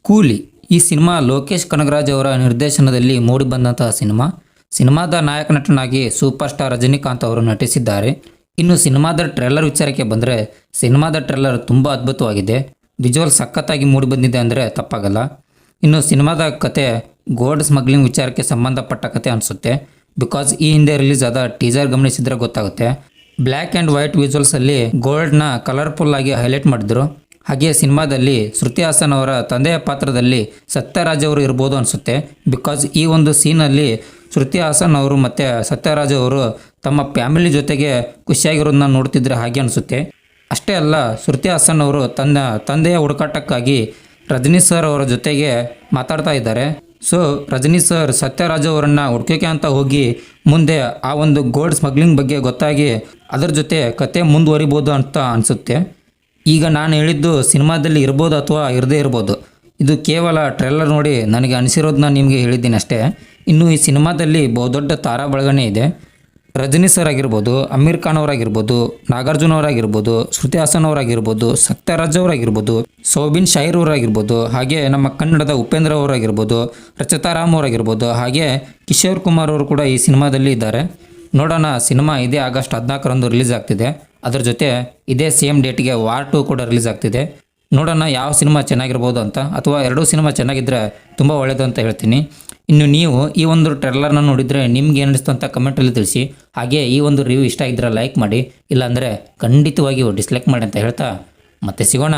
ಕೂಲಿ ಈ ಸಿನಿಮಾ ಲೋಕೇಶ್ ಕನಗರಾಜ್ ಅವರ ನಿರ್ದೇಶನದಲ್ಲಿ ಮೂಡಿಬಂದಂತಹ ಸಿನಿಮಾದ ನಾಯಕ ನಟನಾಗಿ ಸೂಪರ್ ಸ್ಟಾರ್ ರಜನಿಕಾಂತ್ ಅವರು ನಟಿಸಿದ್ದಾರೆ. ಇನ್ನು ಸಿನಿಮಾದ ಟ್ರೇಲರ್ ವಿಚಾರಕ್ಕೆ ಬಂದರೆ ಸಿನಿಮಾದ ಟ್ರೇಲರ್ ತುಂಬ ಅದ್ಭುತವಾಗಿದೆ. ವಿಜುವಲ್ ಸಖತ್ತಾಗಿ ಮೂಡಿಬಂದಿದೆ ಅಂದರೆ ತಪ್ಪಾಗಲ್ಲ. ಇನ್ನು ಸಿನಿಮಾದ ಕತೆ ಗೋಲ್ಡ್ ಸ್ಮಗ್ಲಿಂಗ್ ವಿಚಾರಕ್ಕೆ ಸಂಬಂಧಪಟ್ಟ ಕತೆ ಅನಿಸುತ್ತೆ. ಬಿಕಾಸ್ ಈ ಹಿಂದೆ ರಿಲೀಸ್ ಆದ ಟೀಸರ್ ಗಮನಿಸಿದರೆ ಗೊತ್ತಾಗುತ್ತೆ. ಬ್ಲ್ಯಾಕ್ ಆ್ಯಂಡ್ ವೈಟ್ ವಿಜುವಲ್ಸಲ್ಲಿ ಗೋಲ್ಡ್ನ ಕಲರ್ಫುಲ್ ಆಗಿ ಹೈಲೈಟ್ ಮಾಡಿದ್ರು. ಹಾಗೆ ಸಿನಿಮಾದಲ್ಲಿ ಶ್ರುತಿ ಹಾಸನ್ ಅವರ ತಂದೆಯ ಪಾತ್ರದಲ್ಲಿ ಸತ್ಯರಾಜ್ ಅವರು ಇರ್ಬೋದು ಅನಿಸುತ್ತೆ. ಬಿಕಾಸ್ ಈ ಒಂದು ಸೀನಲ್ಲಿ ಶ್ರುತಿ ಹಾಸನ್ ಅವರು ಮತ್ತು ಸತ್ಯರಾಜ್ ಅವರು ತಮ್ಮ ಫ್ಯಾಮಿಲಿ ಜೊತೆಗೆ ಖುಷಿಯಾಗಿರೋದನ್ನ ನೋಡ್ತಿದ್ರೆ ಹಾಗೆ ಅನಿಸುತ್ತೆ. ಅಷ್ಟೇ ಅಲ್ಲ, ಶ್ರುತಿ ಹಾಸನ್ ಅವರು ತನ್ನ ತಂದೆಯ ಹುಡುಕಾಟಕ್ಕಾಗಿ ರಜನಿ ಸರ್ ಅವರ ಜೊತೆಗೆ ಮಾತಾಡ್ತಾ ಇದ್ದಾರೆ. ಸೊ ರಜನಿ ಸರ್ ಸತ್ಯರಾಜ್ ಅವರನ್ನು ಹುಡ್ಕೋಕೆ ಅಂತ ಹೋಗಿ ಮುಂದೆ ಆ ಒಂದು ಗೋಲ್ಡ್ ಸ್ಮಗ್ಲಿಂಗ್ ಬಗ್ಗೆ ಗೊತ್ತಾಗಿ ಅದರ ಜೊತೆ ಕತೆ ಮುಂದುವರಿಬೋದು ಅಂತ ಅನಿಸುತ್ತೆ. ಈಗ ನಾನು ಹೇಳಿದ್ದು ಸಿನಿಮಾದಲ್ಲಿ ಇರ್ಬೋದು ಅಥವಾ ಇರದೇ ಇರ್ಬೋದು. ಇದು ಕೇವಲ ಟ್ರೇಲರ್ ನೋಡಿ ನನಗೆ ಅನಿಸಿರೋದನ್ನ ನಿಮಗೆ ಹೇಳಿದ್ದೀನಿ ಅಷ್ಟೇ. ಇನ್ನು ಈ ಸಿನಿಮಾದಲ್ಲಿ ಬಹುದೊಡ್ಡ ತಾರಾ ಬಳಗನೇ ಇದೆ. ರಜನಿ ಸರ್ ಆಗಿರ್ಬೋದು, ಅಮೀರ್ ಖಾನ್ ಅವರಾಗಿರ್ಬೋದು, ನಾಗಾರ್ಜುನ ಅವರಾಗಿರ್ಬೋದು, ಶ್ರುತಿ ಹಾಸನ್ ಅವರಾಗಿರ್ಬೋದು, ಸತ್ಯರಾಜ್ ಅವರಾಗಿರ್ಬೋದು, ಸೌಬಿನ್ ಶಾಹಿರ್ ಅವರಾಗಿರ್ಬೋದು, ಹಾಗೆ ನಮ್ಮ ಕನ್ನಡದ ಉಪೇಂದ್ರ ಅವರಾಗಿರ್ಬೋದು, ರಚಿತಾ ರಾಮ್ ಅವರಾಗಿರ್ಬೋದು, ಹಾಗೆ ಕಿಶೋರ್ ಕುಮಾರ್ ಅವರು ಕೂಡ ಈ ಸಿನಿಮಾದಲ್ಲಿ ಇದ್ದಾರೆ. ನೋಡೋಣ, ಸಿನಿಮಾ ಇದೇ ಆಗಸ್ಟ್ 14ರಂದು ರಿಲೀಸ್ ಆಗ್ತಿದೆ. ಅದರ ಜೊತೆ ಇದೇ ಸೇಮ್ ಡೇಟಿಗೆ ವಾರ್ 2 ಕೂಡ ರಿಲೀಸ್ ಆಗ್ತಿದೆ. ನೋಡೋಣ ಯಾವ ಸಿನಿಮಾ ಚೆನ್ನಾಗಿರ್ಬೋದು ಅಂತ, ಅಥವಾ ಎರಡೂ ಸಿನಿಮಾ ಚೆನ್ನಾಗಿದ್ದರೆ ತುಂಬ ಒಳ್ಳೆಯದು ಅಂತ ಹೇಳ್ತೀನಿ. ಇನ್ನು ನೀವು ಈ ಒಂದು ಟ್ರೇಲರ್ನ ನೋಡಿದರೆ ನಿಮ್ಗೆ ಏನು ಅನಿಸ್ತು ಅಂತ ಕಮೆಂಟಲ್ಲಿ ತಿಳಿಸಿ. ಹಾಗೆ ಈ ಒಂದು ರಿವ್ಯೂ ಇಷ್ಟ ಆಗಿದ್ದರೆ ಲೈಕ್ ಮಾಡಿ, ಇಲ್ಲಾಂದರೆ ಖಂಡಿತವಾಗಿಯೂ ಡಿಸ್ಲೈಕ್ ಮಾಡಿ ಅಂತ ಹೇಳ್ತಾ ಮತ್ತೆ ಸಿಗೋಣ.